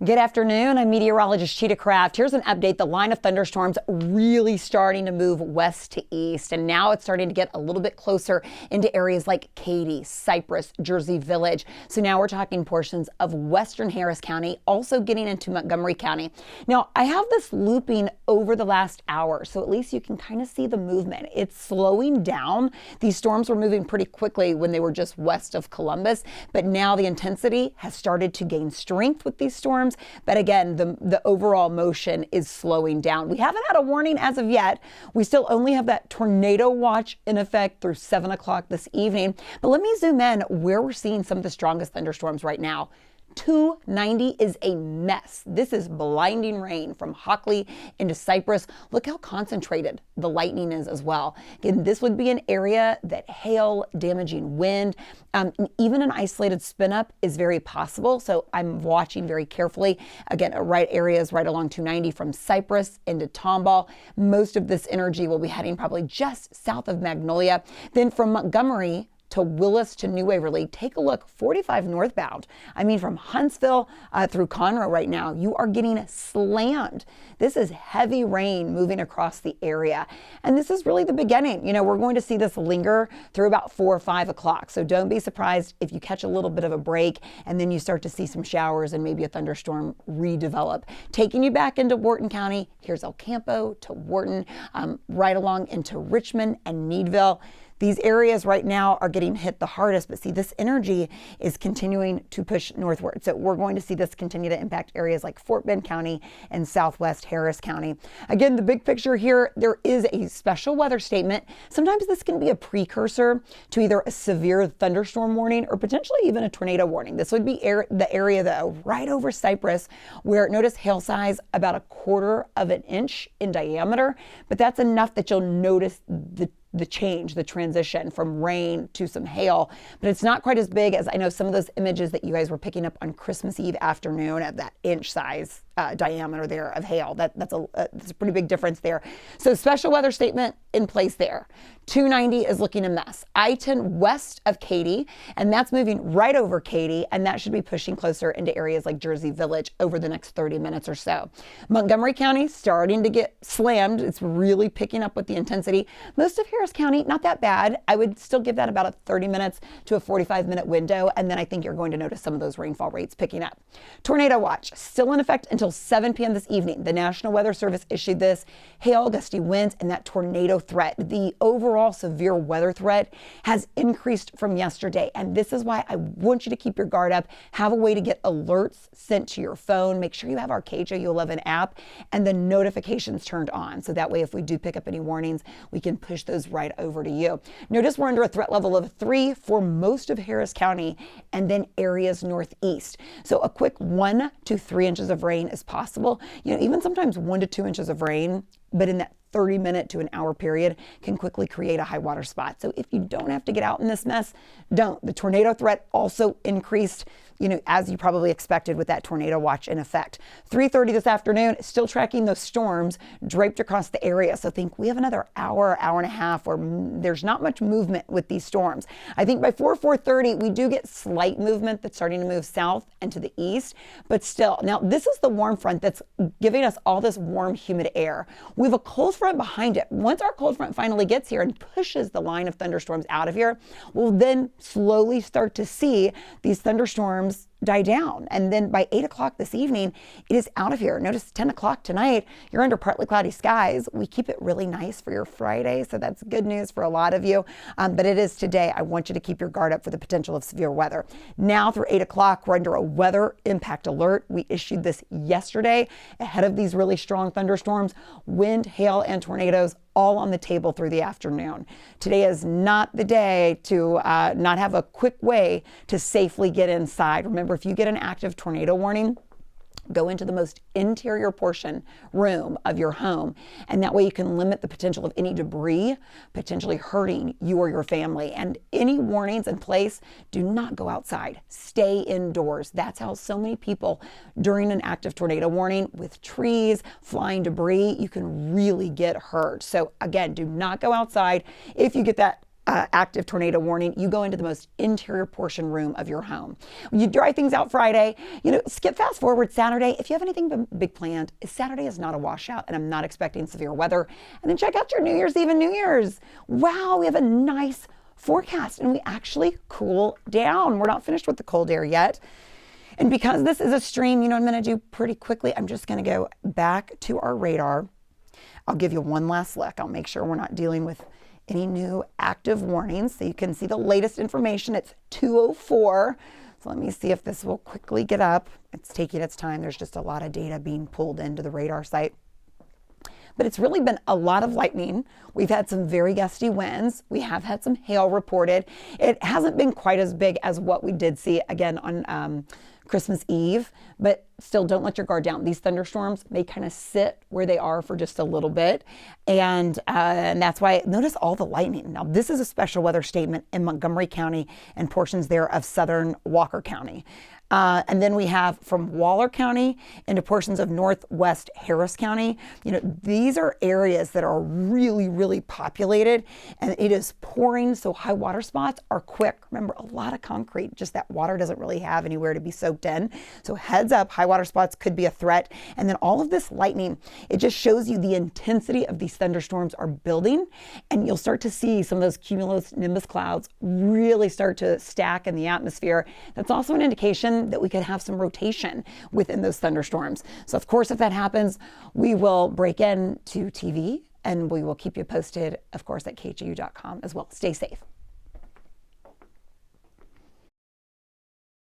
Good afternoon. I'm meteorologist Chita Craft. Here's an update. The line of thunderstorms really starting to move west to east, and now it's starting to get a little bit closer into areas like Katy, Cypress, Jersey Village. So now we're talking portions of western Harris County, also getting into Montgomery County. Now, I have this looping over the last hour, so at least you can kind of see the movement. It's slowing down. These storms were moving pretty quickly when they were just west of Columbus, but now the intensity has started to gain strength with these storms. But again, the overall motion is slowing down. We haven't had a warning as of yet. We still only have that tornado watch in effect through 7 o'clock this evening. But let me zoom in where we're seeing some of the strongest thunderstorms right now. 290 is a mess. This is blinding rain from Hockley into Cypress. Look how concentrated the lightning is as well. Again, this would be an area that hail, damaging wind, even an isolated spin up is very possible. So I'm watching very carefully. Again, right areas right along 290 from Cypress into Tomball. Most of this energy will be heading probably just south of Magnolia. Then from Montgomery to Willis to New Waverly, take a look, 45 northbound. I mean, from Huntsville through Conroe right now, you are getting slammed. This is heavy rain moving across the area. And this is really the beginning. You know, we're going to see this linger through about 4 or 5 o'clock. So don't be surprised if you catch a little bit of a break and then you start to see some showers and maybe a thunderstorm redevelop. Taking you back into Wharton County, here's El Campo to Wharton, right along into Richmond and Needville. These areas right now are getting hit the hardest, but see, this energy is continuing to push northward. So we're going to see this continue to impact areas like Fort Bend County and southwest Harris County. Again, the big picture here, there is a special weather statement. Sometimes this can be a precursor to either a severe thunderstorm warning or potentially even a tornado warning. This would be the area though, right over Cypress, where notice hail size about 1/4 of an inch in diameter, but that's enough that you'll notice the change, the transition from rain to some hail, but it's not quite as big as I know some of those images that you guys were picking up on Christmas Eve afternoon at that inch size diameter there of hail. That's a pretty big difference there. So special weather statement in place there. 290 is looking a mess. I-10 west of Katy, and that's moving right over Katy, and that should be pushing closer into areas like Jersey Village over the next 30 minutes or so. Montgomery County starting to get slammed. It's really picking up with the intensity. Most of Harris County, not that bad. I would still give that about a 30 minutes to a 45-minute window, and then I think you're going to notice some of those rainfall rates picking up. Tornado watch still in effect until 7 p.m. this evening. The National Weather Service issued this. Hail, gusty winds, and that tornado threat. The overall severe weather threat has increased from yesterday, and this is why I want you to keep your guard up. Have a way to get alerts sent to your phone. Make sure you have our KJU11 app and the notifications turned on, so that way if we do pick up any warnings, we can push those right over to you. Notice we're under a threat level of 3 for most of Harris County and then areas northeast. So a quick 1 to 3 inches of rain is possible. You know, even sometimes 1 to 2 inches of rain, but in that 30-minute to an hour period can quickly create a high water spot. So if you don't have to get out in this mess, don't. The tornado threat also increased, you know, as you probably expected with that tornado watch in effect. 3:30 this afternoon, still tracking those storms draped across the area. So think we have another hour and a half where there's not much movement with these storms. I think by 4:30, we do get slight movement that's starting to move south and to the east, but still. Now, this is the warm front that's giving us all this warm, humid air. We have a cold front behind it. Once our cold front finally gets here and pushes the line of thunderstorms out of here, we'll then slowly start to see these thunderstorms die down. And then by 8 o'clock this evening, it is out of here. Notice 10 o'clock tonight, you're under partly cloudy skies. We keep it really nice for your Friday, so that's good news for a lot of you. But it is today. I want you to keep your guard up for the potential of severe weather. Now through 8 o'clock, we're under a weather impact alert. We issued this yesterday ahead of these really strong thunderstorms. Wind, hail, and tornadoes all on the table through the afternoon. Today is not the day to not have a quick way to safely get inside. Remember, if you get an active tornado warning, go into the most interior portion room of your home, and that way you can limit the potential of any debris potentially hurting you or your family. And any warnings in place, do not go outside. Stay indoors. That's how so many people during an active tornado warning with trees, flying debris, you can really get hurt. So again, do not go outside. If you get that active tornado warning, you go into the most interior portion room of your home. You dry things out Friday, skip fast forward Saturday. If you have anything big planned, Saturday is not a washout, and I'm not expecting severe weather. And then check out your New Year's Eve and New Year's. Wow, we have a nice forecast, and we actually cool down. We're not finished with the cold air yet. And because this is a stream, what I'm going to do pretty quickly, I'm just going to go back to our radar. I'll give you one last look. I'll make sure we're not dealing with any new active warnings, so you can see the latest information. It's 2:04. So let me see if this will quickly get up. It's taking its time. There's just a lot of data being pulled into the radar site. But it's really been a lot of lightning. We've had some very gusty winds. We have had some hail reported. It hasn't been quite as big as what we did see again on Christmas Eve, but still don't let your guard down. These thunderstorms, they kind of sit where they are for just a little bit. And that's why, notice all the lightning. Now, this is a special weather statement in Montgomery County and portions there of southern Walker County. And then we have from Waller County into portions of northwest Harris County. These are areas that are really, really populated, and it is pouring, so high water spots are quick. Remember, a lot of concrete, just that water doesn't really have anywhere to be soaked in. So heads up, high water spots could be a threat. And then all of this lightning, it just shows you the intensity of these thunderstorms are building, and you'll start to see some of those cumulonimbus clouds really start to stack in the atmosphere. That's also an indication that we could have some rotation within those thunderstorms. So of course, if that happens, we will break into TV and we will keep you posted, of course, at khu.com as well. Stay safe.